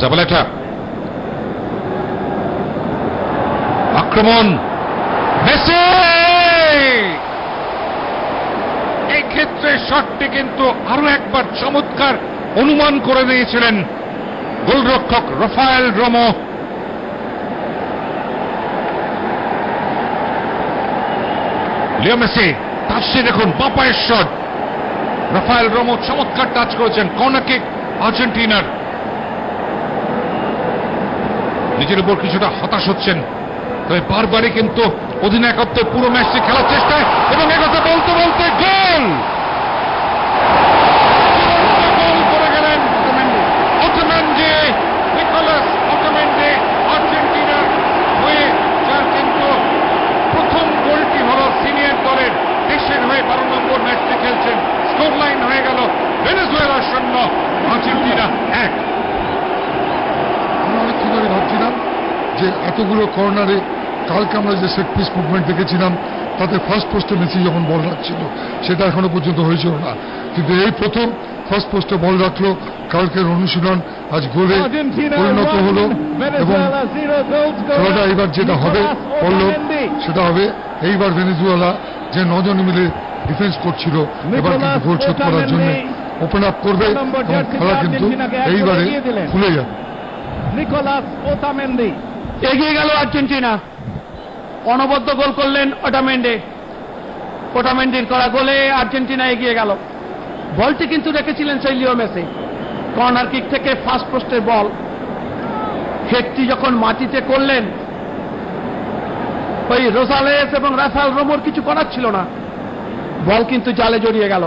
জাবালেটা আক্রমণ, মেসি এই ক্ষেত্রে শটটি কিন্তু আরো একবার চমৎকার অনুমান করে দিয়েছিলেন গোলরক্ষক রাফায়েল রোমো। লিও মেসি টাচটি দেখুন, বাপায়ের শট, রাফায়েল রোমো চমৎকার টাচ করেছেন। কর্নার কিক আর্জেন্টিনার। নিজের উপর কিছুটা হতাশ হচ্ছেন, তবে বারবারই কিন্তু অধিনায়কত্বের পুরো ম্যাচটি খেলার চেষ্টায়, এবং একথা বলতে বলতে গোল করে গেলেন অটামেন্ডি, নিকোলাস অটামেন্ডি আর্জেন্টিনার হয়ে, যার কিন্তু প্রথম গোলটি হল সিনিয়র দলের, দেশের হয়ে 12 নম্বর ম্যাচটি খেলছেন। স্কোর লাইন হয়ে গেল ভেনেজুয়েলা 0 আর্জেন্টিনা 1। আমরা অনেকক্ষণ ধরে ভাবছিলাম যে এতগুলো কর্নারে কালকে আমরা যে সেট পিস মুভমেন্ট দেখেছিলাম তাতে ফার্স্ট পোস্টে মেসি যখন বল রাখছিল সেটা এখনো পর্যন্ত হয়েছিল না, কিন্তু এই প্রথম ফার্স্ট পোস্টে বল রাখলো। কালকের অনুশীলন আজ গোলে পরিণত হলো, এবং খেলাটা এইবার যেটা হবে বললো সেটা হবে, এইবার ভেনেজুয়েলা যে 9 জন মিলে ডিফেন্স করছিল এবার কিন্তু গোল শোধ করার জন্য ওপেন আপ করবে, এবং খেলা কিন্তু এইবারে খুলে যাবে। নিকোলাস ওটামেন্ডি এগিয়ে গেল আর্জেন্টিনা, অনবদ্য গোল করলেন ওটামেন্ডির করা গোলে আর্জেন্টিনা এগিয়ে গেল। বলটি কিন্তু রেখেছিলেন সেই লিও মেসি। কর্নার কিক থেকে ফার্স্ট পোস্টের বল, হেডটি যখন মাটিতে করলেন, ওই রোজালেস এবং রাফায়েল রোমোর কিছু করার ছিল না, বল কিন্তু জালে জড়িয়ে গেল।